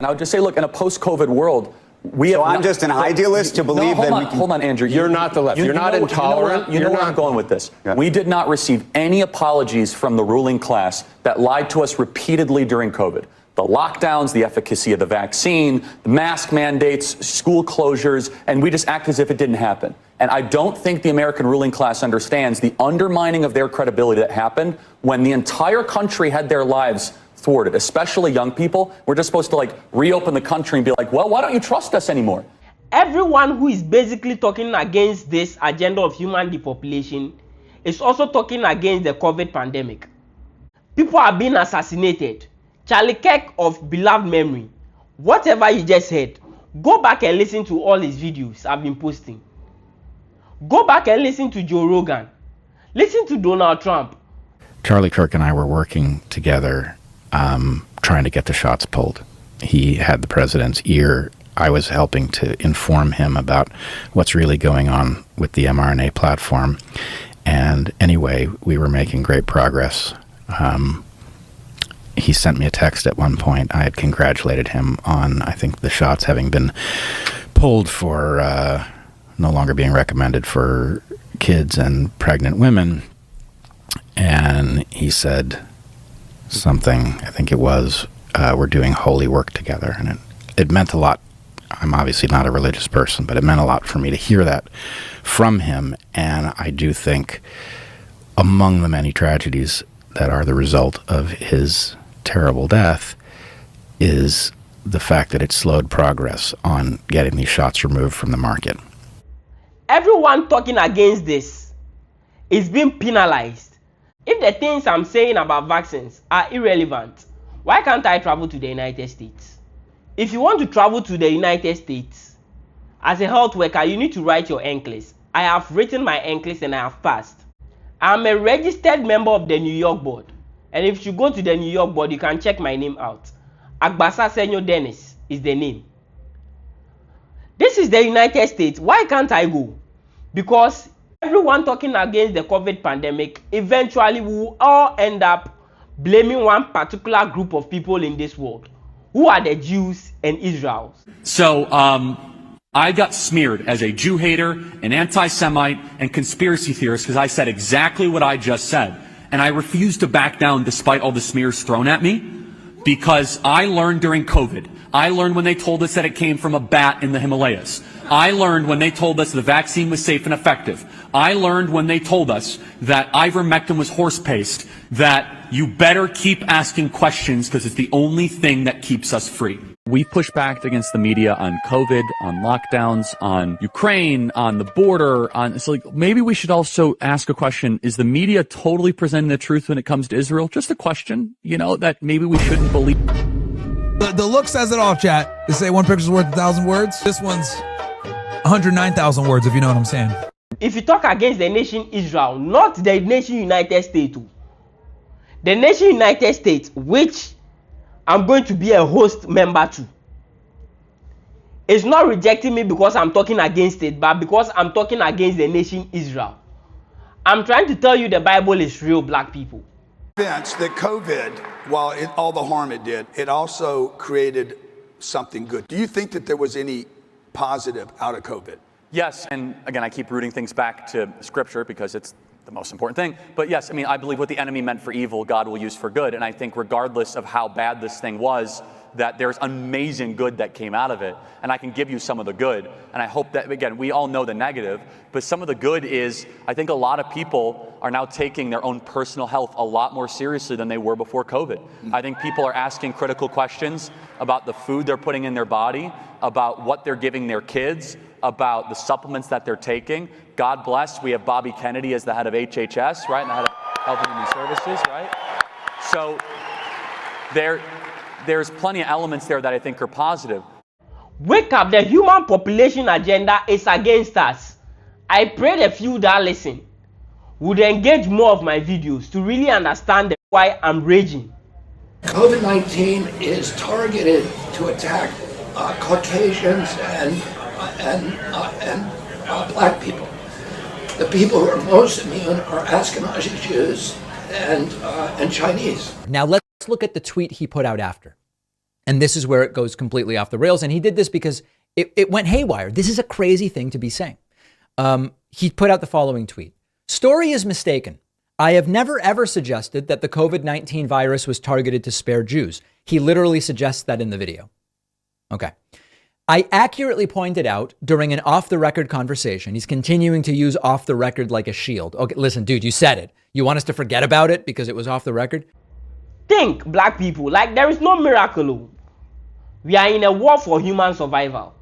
And I would just say, look, in a post-COVID world, I'm just an idealist to believe hold on, Andrew. You're not the left. You're not intolerant. You know where I'm going with this. Yeah. We did not receive any apologies from the ruling class that lied to us repeatedly during COVID. The lockdowns, the efficacy of the vaccine, the mask mandates, school closures, and we just act as if it didn't happen. And I don't think the American ruling class understands the undermining of their credibility that happened when the entire country had their lives thwarted, especially young people. We're just supposed to reopen the country and be like, well, why don't you trust us anymore? Everyone who is basically talking against this agenda of human depopulation is also talking against the COVID pandemic. People are being assassinated. Charlie Kirk of beloved memory, whatever you just said, go back and listen to all his videos I've been posting. Go back and listen to Joe Rogan. Listen to Donald Trump. Charlie Kirk and I were working together trying to get the shots pulled. He had the president's ear. I was helping to inform him about what's really going on with the mRNA platform. And anyway, we were making great progress. He sent me a text at one point. I had congratulated him on, I think, the shots having been pulled for no longer being recommended for kids and pregnant women. And he said something, I think it was, we're doing holy work together. And it meant a lot. I'm obviously not a religious person, but it meant a lot for me to hear that from him. And I do think among the many tragedies that are the result of his terrible death is the fact that it slowed progress on getting these shots removed from the market. Everyone talking against this is being penalized. If the things I'm saying about vaccines are irrelevant, why can't I travel to the United States? If you want to travel to the United States as a health worker, you need to write your NCLEX. I have written my NCLEX and I have passed. I'm a registered member of the New York board. And if you go to the New York board, you can check my name out. Agbasa Senyo Dennis is the name. This is the United States. Why can't I go? Because everyone talking against the COVID pandemic, eventually we will all end up blaming one particular group of people in this world, who are the Jews and Israel. So, I got smeared as a Jew hater, an anti-Semite, and conspiracy theorist because I said exactly what I just said. And I refused to back down despite all the smears thrown at me, because I learned during COVID. I learned when they told us that it came from a bat in the Himalayas. I learned when they told us the vaccine was safe and effective. I learned when they told us that ivermectin was horse paste, that you better keep asking questions because it's the only thing that keeps us free. We push back against the media on COVID, on lockdowns, on Ukraine, on the border, so maybe we should also ask a question. Is the media totally presenting the truth when it comes to Israel? Just a question, that maybe we shouldn't believe. The look says it all, chat. They say one picture's worth 1,000 words. This one's 109,000 words, if you know what I'm saying. If you talk against the nation Israel, not the nation United States, the nation United States, which I'm going to be a host member to, is not rejecting me because I'm talking against it, but because I'm talking against the nation Israel. I'm trying to tell you the Bible is real, black people. Vince, that COVID, while all the harm it did, it also created something good. Do you think that there was any positive out of COVID? Yes, and again, I keep rooting things back to Scripture because it's the most important thing. But yes, I believe what the enemy meant for evil, God will use for good. And I think regardless of how bad this thing was, that there's amazing good that came out of it. And I can give you some of the good. And I hope that, again, we all know the negative, but some of the good is, I think a lot of people are now taking their own personal health a lot more seriously than they were before COVID. I think people are asking critical questions about the food they're putting in their body, about what they're giving their kids, about the supplements that they're taking. God bless, we have Bobby Kennedy as the head of HHS, right? And the head of Health and Human Services, right? So there's plenty of elements there that I think are positive. Wake up, the human population agenda is against us. I pray the few that listen would engage more of my videos to really understand why I'm raging. COVID-19 is targeted to attack Caucasians and black people. The people who are most immune are Ashkenazi Jews and Chinese. Now let's look at the tweet he put out after. And this is where it goes completely off the rails. And he did this because it went haywire. This is a crazy thing to be saying. He put out the following tweet. Story is mistaken. I have never ever suggested that the COVID-19 virus was targeted to spare Jews. He literally suggests that in the video. Okay. I accurately pointed out during an off-the-record conversation, he's continuing to use off the record like a shield. Okay, listen, dude, you said it. You want us to forget about it because it was off the record? Think, black people, like there is no miracle. We are in a war for human survival.